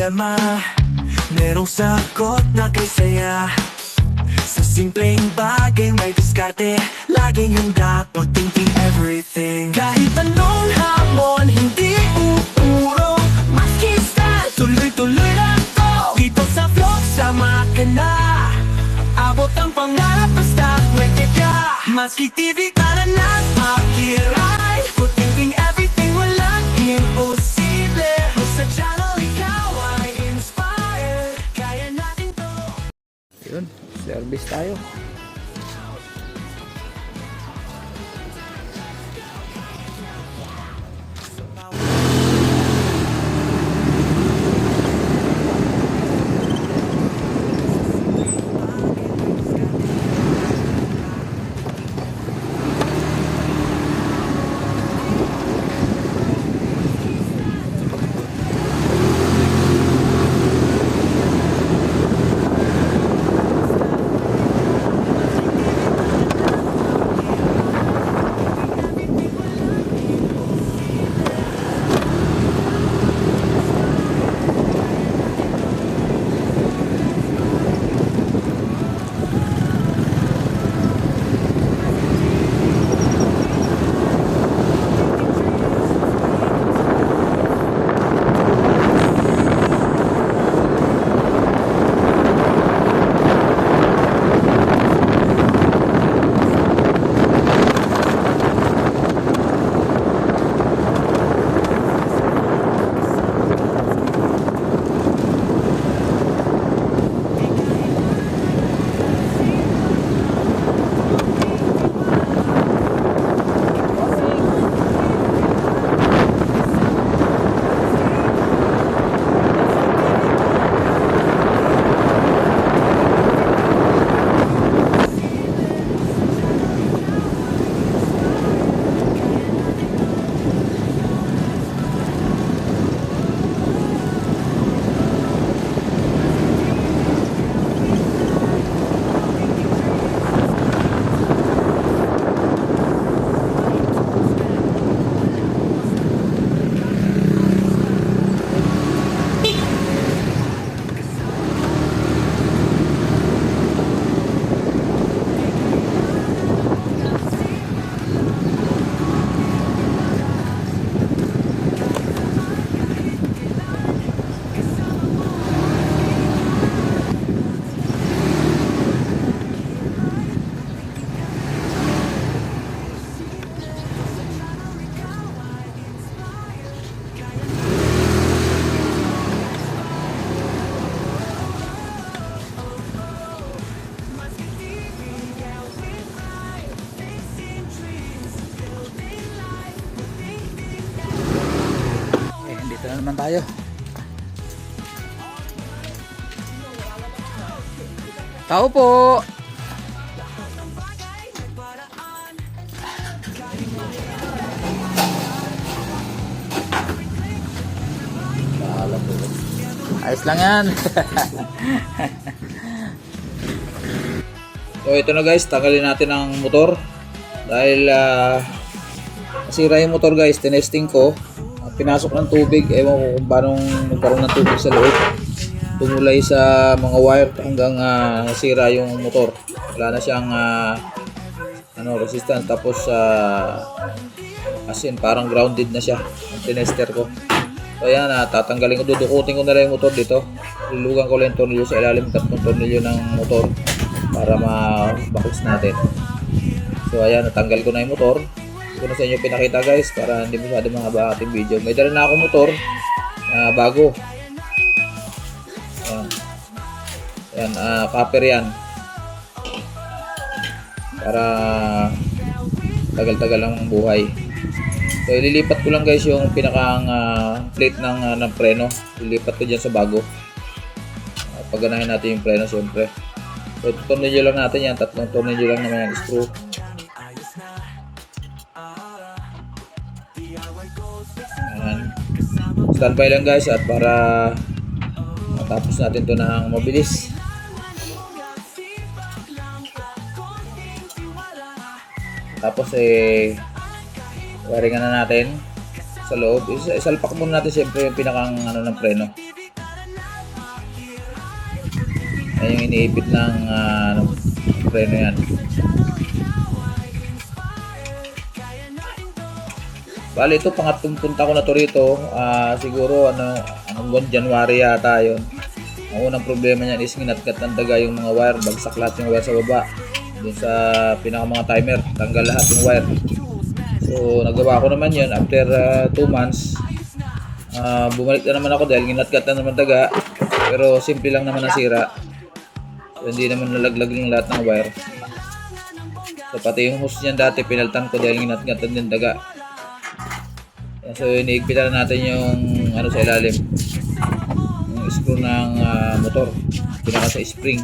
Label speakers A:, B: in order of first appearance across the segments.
A: problema, merong sagot na kay saya. Sa simpleng bagay may diskarte, laging handa, no thinking everything. Kahit anong hamon, hindi uurong makista, tuloy-tuloy lang to. Dito sa vlog, sama ka na. Abot ang pangarap, basta kwente ka. Maski TV ka na ng akiray, no thinking everything, walang imposible. Sa channel, ikaw ay inspired, kaya natin to.
B: Yun, service tayo. Dito na naman tayo. Tao po. Ayos lang yan. So ito na guys, tanggalin natin ang motor dahil nasira yung motor guys. Tinesting ko, pinasok ng tubig, ewan ko kung paano nagkaroon ng tubig sa loob, tumulay sa mga wire hanggang nasira yung motor. Wala na siyang resistance, tapos as in parang grounded na siya ang tinester ko. So ayan, tatanggalin ko, dudukutin ko na lang yung motor dito, lulugan ko lang yung tornilyo sa ilalim, tatlong tornilyo ng motor para ma-box natin. So ayan, natanggal ko na yung motor. Hindi ko na sa inyo pinakita guys para hindi masyado mahaba ating video. May dala na akong motor bago. Ayan. Ayan, copper yan. Para tagal-tagal ang buhay. So ililipat ko lang guys yung pinakang plate ng preno. Ililipat ko dyan sa bago. Pagganahin natin yung preno siyempre. So tornilyo lang natin yan. Tatlong tornilyo lang naman yung screw. Ayan. Standby lang guys at para matapos natin to ng mabilis. Tapos wiringan na natin sa loob. Isalpak muna natin siyempre yung pinakang ng preno. Yan yung iniipit ng preno yan. Bali ito pangatlong punta ko na to rito. Siguro anong buwan, January yata yun. Ang unang problema niyan is nginatgat ng daga yung mga wire. Bagsak lahat yung wire sa baba. Dun sa pinaka mga timer, tanggal lahat yung wire. So nagawa ko naman yun after 2 months. Bumalik na naman ako dahil nginatgat na naman daga. Pero simple lang naman nasira. So hindi naman nalaglag yung lahat ng wire. So pati yung hose niyan dati pinaltan ko dahil nginatgatan din daga. So iniigpitan na natin yung sa ilalim, yung screw ng motor, pinaka sa spring.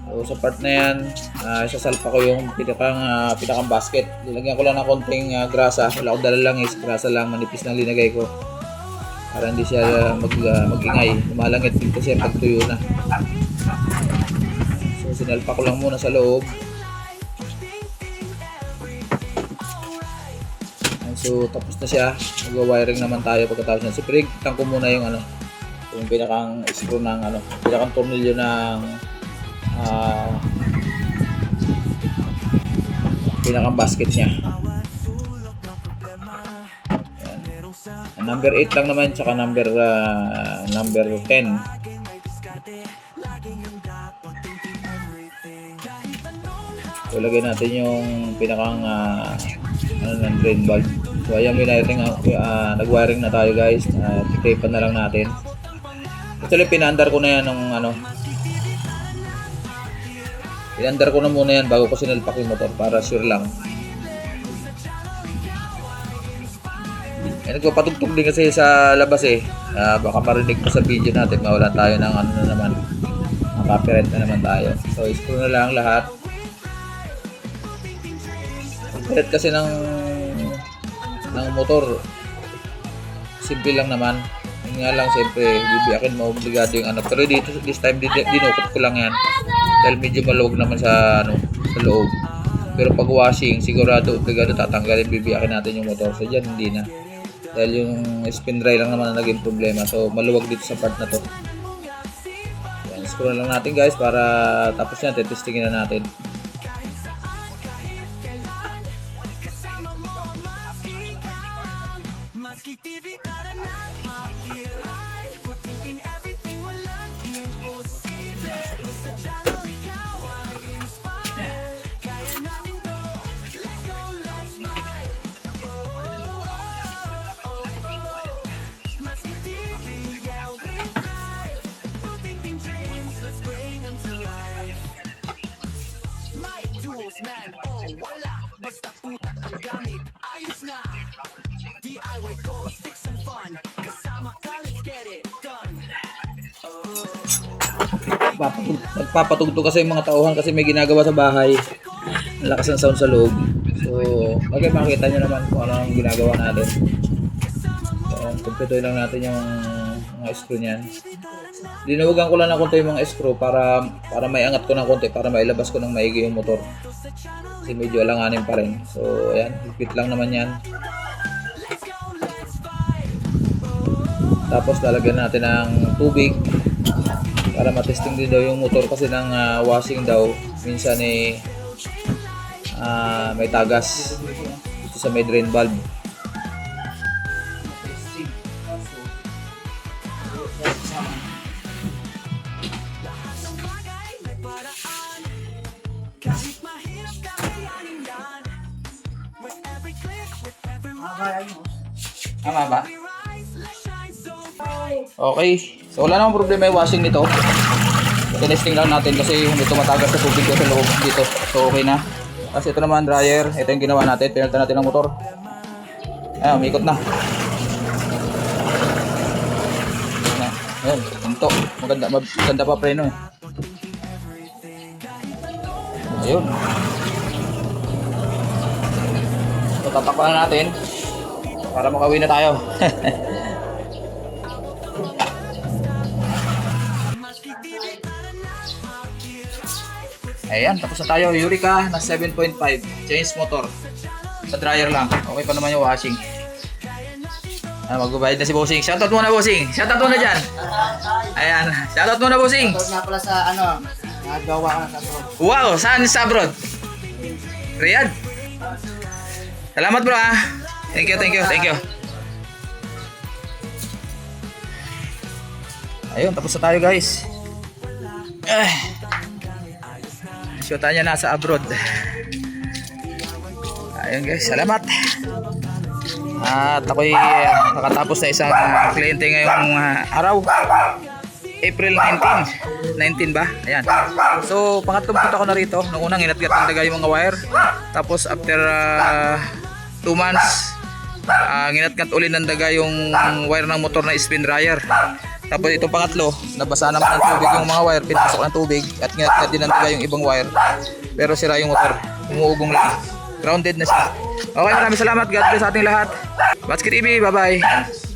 B: So sa part na yan, isasalpa ko yung pinakang basket. Nilagyan ko lang ng konting grasa, wala akong dala lang, grasa lang, manipis lang linagay ko para hindi siya mag-ingay, lumalangit din kasi pag tuyo na. So sinalpa ko lang muna sa loob. So tapos na siya, mag-wiring naman tayo pagkatapos niyan. Siyempre itan ko muna yung yung pinakang screw ng pinakang tornilyo ng pinakang basket niya. Yan. Number 8 lang naman, tsaka number 10. So lagay natin yung pinakang ng drain valve. So ayan, nag-wiring na tayo guys. Tape na lang natin. Actually pinaandar ko na yan ng pinaandar ko na muna yan bago ko sinalpak yung motor para sure lang. Nagpapatugtog din kasi sa labas baka marinig ko sa video natin, mawalan tayo ng na naman, copyright na naman tayo. So screw na lang lahat. Copyright kasi ng motor, simple lang naman. Yun nga lang, siyempre bibiyakin mo, obligado yung pero dito this time dinukot ko lang yan dahil medyo maluwag naman sa sa loob. Pero pag washing, sigurado obligado tatanggalin, bibiyakin natin yung motor. So dyan hindi na, dahil yung spin dry lang naman na naging problema. So maluwag dito sa part na to. Yan, screw na lang natin guys para tapos yan, testingin na natin. Nagpapatugtog kasi yung mga tauhan kasi may ginagawa sa bahay. Ang lakas ng sound sa loob. So, makikita nyo naman kung ano ang ginagawa natin. So, kumpletuhin lang natin yung mga screw niyan. Dinuwagan ko lang ng konti yung mga screw para may angat ko ng konti, para mailabas ko ng maigi yung motor. Kasi medyo alanganin pa rin. So, ayan, higpit lang naman yan. Tapos lalagyan natin ng tubig para matesting din daw yung motor kasi ng washing daw. Minsan may tagas dito sa may drain valve. Tama ba? Okay. So wala namang problema yung washing nito. Tinesting lang natin kasi hindi tumatagas sa tubig ko sa loob dito. So okay na. Kasi ito naman dryer. Ito yung ginawa natin. Pinalitan natin ng motor. Ayan, umikot na. Ayan, ito. Maganda pa preno eh. Ayun. So tatakpan na natin para makauwi na tayo. Ayan, tapos na tayo. Eureka na 7.5. Change motor. Sa dryer lang. Okay pa naman yung washing. Magbabayad na si Bossing. Shoutout muna, Bossing. Shoutout muna dyan. Ayan. Shoutout muna, Bossing.
C: Shoutout nga pala sa nagawa ko na sa abroad.
B: Wow, saan sa abroad? Riyadh. Salamat bro ah. Thank you. Ayun, tapos na tayo guys. Shootan niya nasa abroad. Ayun guys, salamat. At ako'y nakatapos na isang kliyente ngayong araw. April 19 ba? Ayan. So, pangatlong punta ko na rito. Nung unang inatgat ng daga yung mga wire. Tapos after 2 months, ginatgat uli ng daga yung wire ng motor na spin dryer. Tapos itong pangatlo, nabasa naman ng tubig yung mga wire, pinasok ng tubig at ginatgat din ng daga yung ibang wire. Pero sira yung motor. Umuugong lang. Grounded na siya. Okay, maraming salamat. God bless sa ating lahat. Batski TV, bye-bye.